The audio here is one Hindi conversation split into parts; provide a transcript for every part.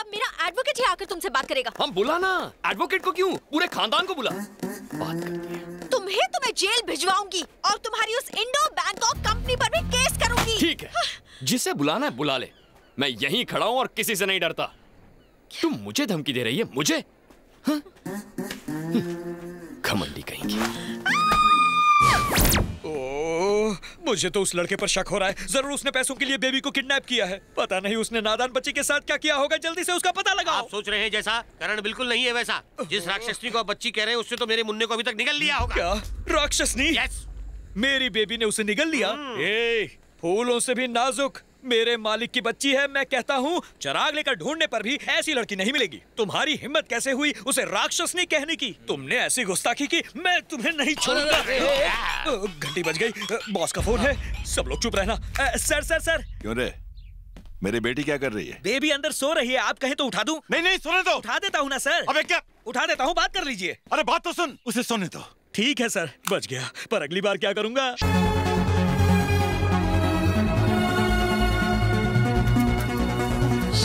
अब मेरा एडवोकेट ही आकर तुमसे बात करेगा। हम बुला ना, एडवोकेट को क्यों, पूरे खानदान को बुला, बात करते हैं। तुम्हें जेल भिजवाऊंगी और तुम्हारी उस इंडो बैंकॉक कंपनी पर भी केस करूंगी। ठीक है, जिसे बुलाना है बुला ले, मैं यहीं खड़ा हूँ और किसी से नहीं डरता। तुम मुझे धमकी दे रही है, मुझे? घमंडी कहेंगी। ओह, मुझे तो उस लड़के पर शक हो रहा है। जरूर उसने पैसों के लिए बेबी को किडनैप किया है। पता नहीं उसने नादान बच्ची के साथ क्या किया होगा। जल्दी से उसका पता लगाओ। आप सोच रहे हैं जैसा, करण बिल्कुल नहीं है वैसा। जिस राक्षसनी को आप बच्ची कह रहे हैं उससे तो मेरे मुन्ने को अभी तक निगल लिया होगा। क्या राक्षसनी? यस। मेरी बेबी ने उसे निगल लिया? ए, फूलों से भी नाजुक मेरे मालिक की बच्ची है। मैं कहता हूँ चिराग लेकर ढूंढने पर भी ऐसी लड़की नहीं मिलेगी। तुम्हारी हिम्मत कैसे हुई उसे राक्षसनी कहने की? तुमने ऐसी गुस्ताखी की, मैं तुम्हें नहीं छोड़ूंगा। घंटी बज गई, बॉस का फोन है। सब लोग चुप रहना। Sir sir sir. क्यों रे, मेरी बेटी क्या कर रही है? बेबी अंदर सो रही है, आप कहें तो उठा दूं? नहीं नहीं, सोने दो। उठा देता हूँ ना सर। अबे क्या? उठा देता हूँ, बात कर लीजिए। अरे बात तो सुन, उसे सोने दो। ठीक है सर, बच गया। पर अगली बार क्या करूंगा?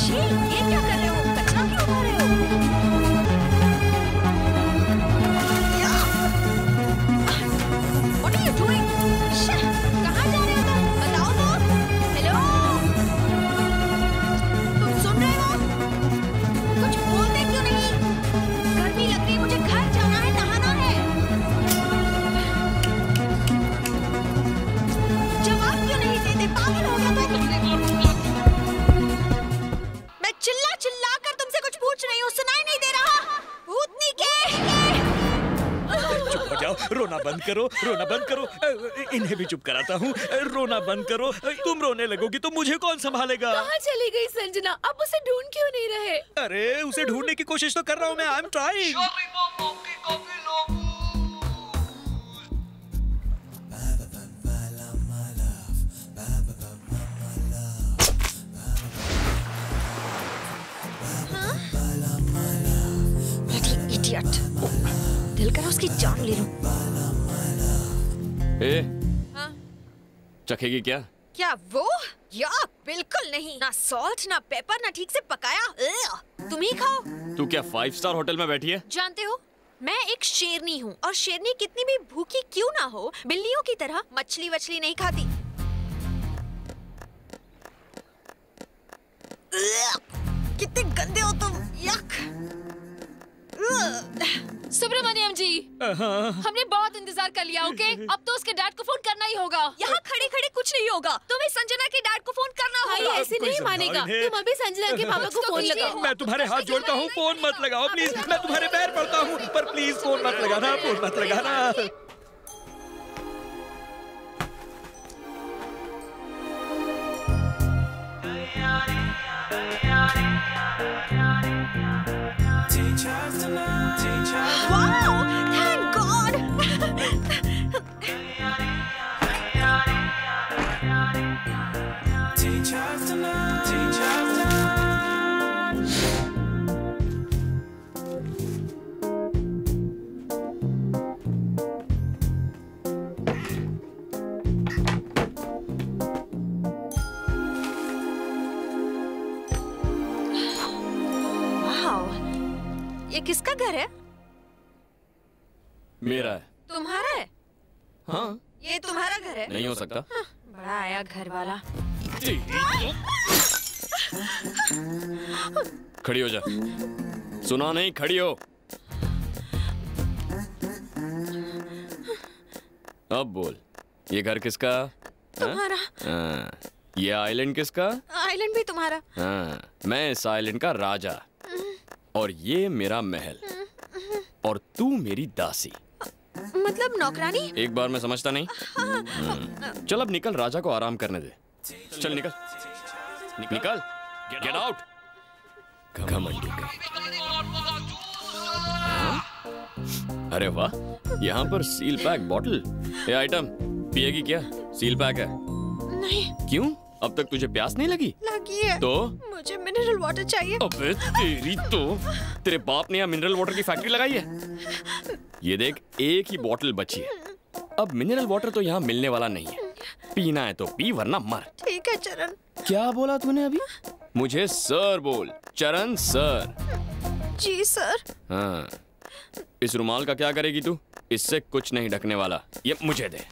ये क्या कर रहे हो? कचरा क्यों उठा रहे हो? What are you doing? कहाँ जा रहे हो तुम? बताओ तो। हेलो? तुम सुन रहे हो? कुछ बोलते क्यों नहीं? गर्मी लग रही है, मुझे घर जाना है, नहाना है। जवाब क्यों नहीं देते? पागल हो गया तुम? चिल्ला चिल्ला कर तुमसे कुछ पूछ रही हूँ, सुनाई नहीं दे रहा? भूतनी के। चुप हो जाओ, रोना बंद करो, रोना बंद करो। इन्हें भी चुप कराता हूँ। रोना बंद करो। तुम रोने लगोगी तो मुझे कौन संभालेगा? कहाँ चली गई संजना? अब उसे ढूंढ क्यों नहीं रहे? अरे उसे ढूंढने की कोशिश तो कर रहा हूँ मैं। I am trying. दिल करा उसकी जान ले लूं। हाँ? चखेगी क्या? क्या वो? या बिल्कुल नहीं। ना सॉल्ट ना पेपर ना ठीक से पकाया। तुम ही खाओ। तू क्या 5 स्टार होटल में बैठी है? जानते हो, मैं एक शेरनी हूँ और शेरनी कितनी भी भूखी क्यों ना हो, बिल्लियों की तरह मछली वछली नहीं खाती। कितने गंदे हो तुम। यक। सुब्रमण्यम जी, हमने बहुत इंतजार कर लिया। ओके, अब तो उसके डैड को फोन करना ही होगा। यहाँ खड़े खड़े कुछ नहीं होगा, तुम्हें संजना के डैड को फोन करना होगा। ऐसे नहीं मानेगा। तुम अभी संजना के पापा को फोन लगाओ। मैं तुम्हारे हाथ जोड़ता हूँ, फोन मत लगाओ प्लीज। मैं तुम्हारे पैर पड़ता हूँ, पर प्लीज फोन मत लगाना, फोन मत लगाना। Wow! Thank God! Wow! ये किसका घर है? मेरा है। तुम्हारा है? हाँ। ये तुम्हारा घर है? नहीं हो सकता। हाँ, बड़ा आया घर वाला। खड़ी हो जा। सुना नहीं, खड़ी हो। अब बोल, ये घर किसका? तुम्हारा। हाँ। ये आइलैंड किसका? आइलैंड भी तुम्हारा। हाँ, मैं इस आइलैंड का राजा और ये मेरा महल और तू मेरी दासी। मतलब नौकरानी? एक बार मैं समझता नहीं। चल अब निकल, राजा को आराम करने दे। चल निकल, निकल, गेट आउट। घमंडी का। अरे वाह, यहाँ पर सील पैक बॉटल। ये आइटम पिएगी क्या? सील पैक है। नहीं। क्यों? अब तक तुझे प्यास नहीं लगी? लगी है। तो? मुझे मिनरल वाटर चाहिए। अबे तेरी तो, तेरे बाप ने यहाँ मिनरल वाटर की फैक्ट्री लगाई है? ये देख, एक ही बॉटल बची है। अब मिनरल वाटर तो यहाँ मिलने वाला नहीं है। पीना है तो पी, वरना मर। ठीक है चरण। क्या बोला तूने अभी? मुझे सर बोल, चरण सर। जी सर। हाँ, इस रुमाल का क्या करेगी तू? इससे कुछ नहीं ढकने वाला, ये मुझे दे।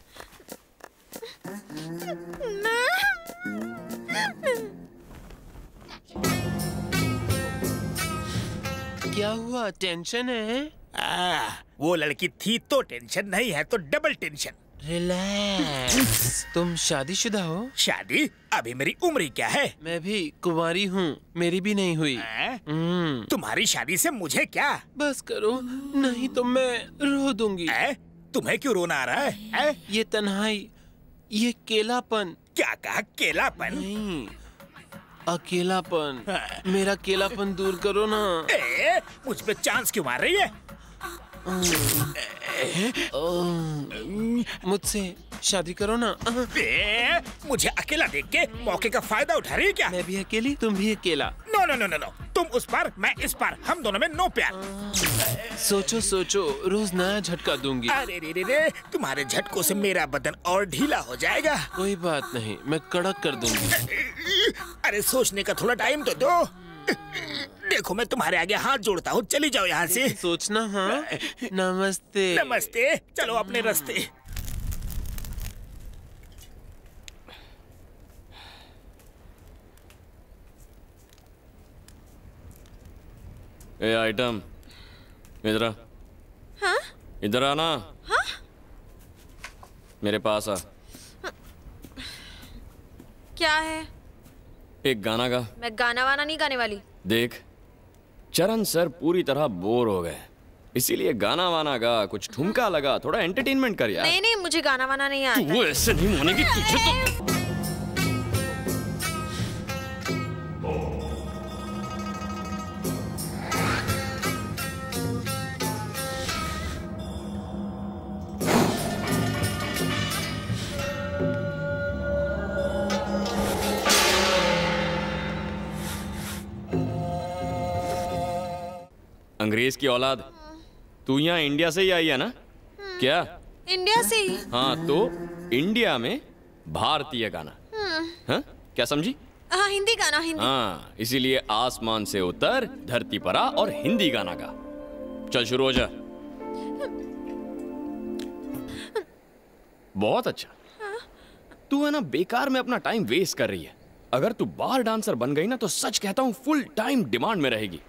क्या हुआ, टेंशन है? वो लड़की थी तो टेंशन, नहीं है तो डबल टेंशन। रिलैक्स। तुम शादीशुदा हो? शादी? अभी मेरी उम्र ही क्या है? मैं भी कुंवारी हूँ, मेरी भी नहीं हुई। तुम्हारी शादी से मुझे क्या? बस करो, नहीं तो मैं रो दूंगी। तुम्हें क्यों रोना आ रहा है? ये तन्हाई, ये केलापन। क्या कहा, केलापन? नहीं, अकेलापन। मेरा केलापन दूर करो ना। मुझ पे चांस क्यों मार रही है? मुझसे शादी करो ना। मुझे अकेला देख के मौके का फायदा उठा रही है क्या? मैं भी अकेली, तुम भी अकेला। No no no no no, तुम उस पार, मैं इस पार, हम दोनों में नो प्यार। सोचो सोचो, रोज नया झटका दूंगी। अरे रे रे रे, तुम्हारे झटकों से मेरा बदन और ढीला हो जाएगा। कोई बात नहीं, मैं कड़क कर दूंगी। अरे सोचने का थोड़ा टाइम तो दो। देखो मैं तुम्हारे आगे हाथ जोड़ता हूँ, चली जाओ यहाँ से। सोचना। हाँ, नमस्ते। नमस्ते, चलो अपने रास्ते। ए आइटम, इधर आ। हाँ? इधर आना। हाँ? मेरे पास आ। क्या है? एक गाना गा। मैं गाना वाना नहीं गाने वाली। देख, चरण सर पूरी तरह बोर हो गए, इसीलिए गाना वाना गा, कुछ ठुमका लगा, थोड़ा एंटरटेनमेंट कर यार। नहीं नहीं, मुझे गाना वाना नहीं आता। तू ऐसे नहीं मानेगी, तुझे तो। अंग्रेज की औलाद, तू यहाँ इंडिया से ही आई है ना? क्या? इंडिया से ही? हाँ, तो इंडिया में भारतीय गाना। हाँ, क्या समझी? हाँ, हिंदी गाना, हिंदी। हाँ, इसीलिए आसमान से उतर, धरती पर आ और हिंदी गाना गा। चल शुरू हो जा। बहुत अच्छा। तू है ना बेकार में अपना टाइम वेस्ट कर रही है। अगर तू बार डांसर बन गई ना तो सच कहता हूँ फुल टाइम डिमांड में रहेगी।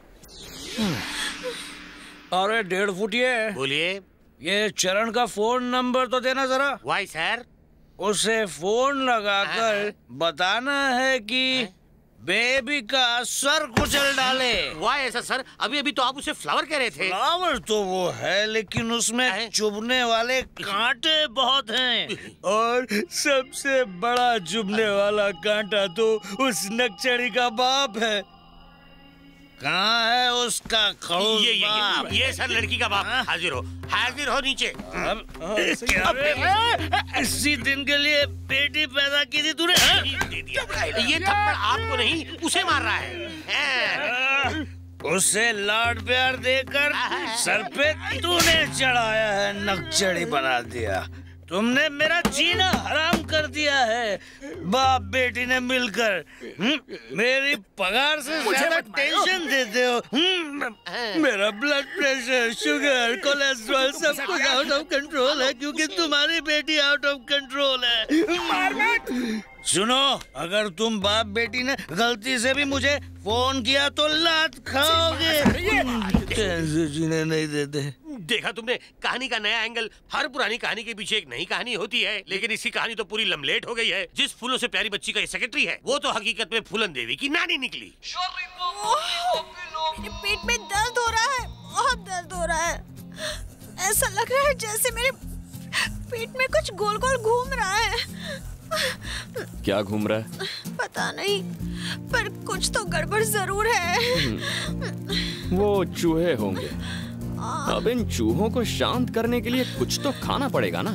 अरे 1.5 फुटिए। बोलिए। ये चरण का फोन नंबर तो देना जरा। Why sir? उसे फोन लगाकर बताना है कि बेबी का सर कुचल डाले। वाई ऐसा सर? अभी अभी तो आप उसे फ्लावर कह रहे थे। फ्लावर तो वो है, लेकिन उसमें चुभने वाले कांटे बहुत हैं। और सबसे बड़ा चुभने वाला कांटा तो उस नक्चड़ी का बाप है। कहाँ है उसका खड़ूस बाप? ये सर लड़की का बाप। हाजिर हो नीचे। इसी दिन के लिए बेटी पैदा की थी तूने? दे दिया। ये थप्पड़ आपको नहीं, उसे मार रहा है। उसे लाड प्यार देकर सर पे तूने चढ़ाया है, नक्चड़ी बना दिया। तुमने मेरा जीना हराम कर दिया है। बाप बेटी ने मिलकर मेरी पगार से ज्यादा टेंशन देते हो। मेरा ब्लड प्रेशर, शुगर, कोलेस्ट्रॉल सब कुछ आउट ऑफ कंट्रोल है, क्योंकि तुम्हारी बेटी आउट ऑफ कंट्रोल है। सुनो, अगर तुम बाप बेटी ने गलती से भी मुझे फोन किया तो लात खाओगे। कैसे जीने नहीं देते। देखा तुमने, कहानी का नया एंगल। हर पुरानी कहानी के पीछे एक नई कहानी होती है, लेकिन इसकी कहानी तो पूरी लमलेट हो गई है। जिस फूलों से प्यारी बच्ची का ये सेक्रेटरी है, वो तो हकीकत में फूलन देवी की नानी निकली। मेरे पेट में दर्द हो रहा है, बहुत दर्द हो रहा है। ऐसा लग रहा है जैसे मेरे पेट में कुछ गोल गोल घूम रहा है। क्या घूम रहा है? पता नहीं, पर कुछ तो गड़बड़ जरूर है। वो चूहे होंगे। अब इन चूहों को शांत करने के लिए कुछ तो खाना पड़ेगा ना।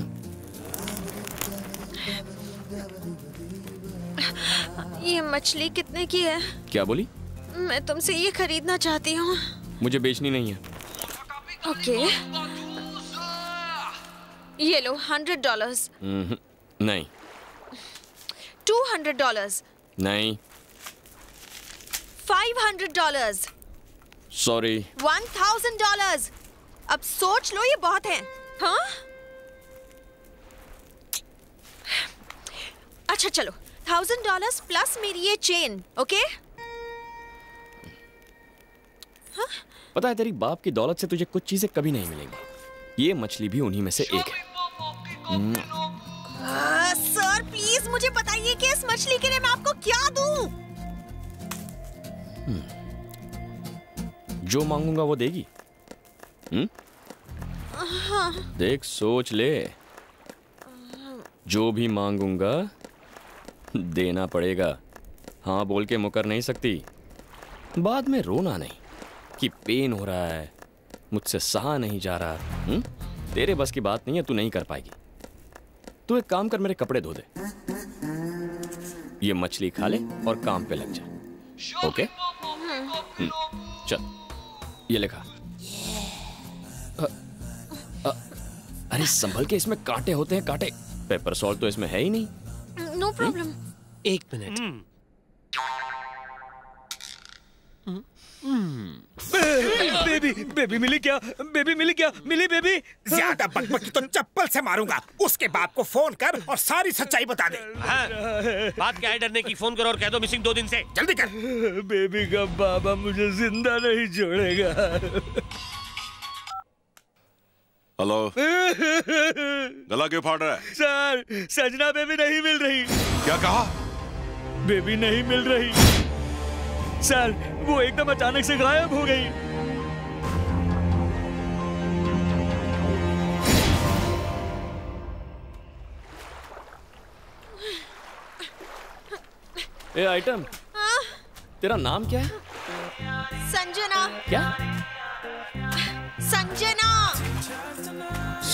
ये मछली कितने की है? क्या बोली? मैं तुमसे ये खरीदना चाहती हूँ। मुझे बेचनी नहीं है। ओके, ये लो $100। नहीं। $200। नहीं। $500, सॉरी। $1,000। अब सोच लो, ये बहुत है। हाँ, अच्छा चलो, $1,000 प्लस मेरी ये चेन, ओके? हाँ? पता है तेरी बाप की दौलत से तुझे कुछ चीजें कभी नहीं मिलेंगी। ये मछली भी उन्हीं में से एक है। सर प्लीज मुझे बताइए कि इस मछली के लिए मैं आपको क्या दूं? जो मांगूंगा वो देगी। देख, सोच ले। जो भी मांगूंगा देना पड़ेगा। हाँ बोल के मुकर नहीं सकती। बाद में रोना नहीं कि पेन हो रहा है, मुझसे सहा नहीं जा रहा। तेरे बस की बात नहीं है, तू नहीं कर पाएगी। तू एक काम कर, मेरे कपड़े धो दे, ये मछली खा ले और काम पे लग जा। ओके? चल, ये लिखा। अरे संभल के, इसमें कांटे होते हैं, कांटे। पेपर सॉल्ट तो इसमें है ही नहीं। No problem. 1 मिनट। बेबी मिली क्या? बेबी मिली क्या? मिली बेबी? ज्यादा बकबकी तो चप्पल से मारूंगा। उसके बाप को फोन कर और सारी सच्चाई बता दे। हाँ, बात क्या है डरने की? फोन करो और कह दो मिसिंग 2 दिन से। जल्दी कर। बेबी का बाबा मुझे जिंदा नहीं छोड़ेगा। हेलो। गला क्यों फाड़ रहा है? सर, सजना बेबी नहीं मिल रही। क्या कहा? बेबी नहीं मिल रही सर, वो एकदम अचानक से गायब हो गई। ए आइटम, तेरा नाम क्या है? संजना। क्या? संजना।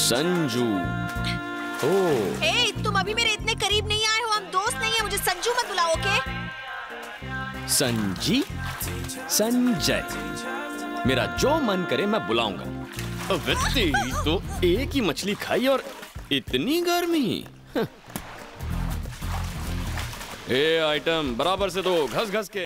संजू। ओह, हे, तुम अभी मेरे इतने करीब नहीं आए हो। हम दोस्त नहीं है, मुझे संजू मत बुलाओ, ओके? संजी, संजय, मेरा जो मन करे मैं बुलाऊंगा। अबे तेरी तो एक ही मछली खाई और इतनी गर्मी। ए आइटम, बराबर से दो, घस घस के।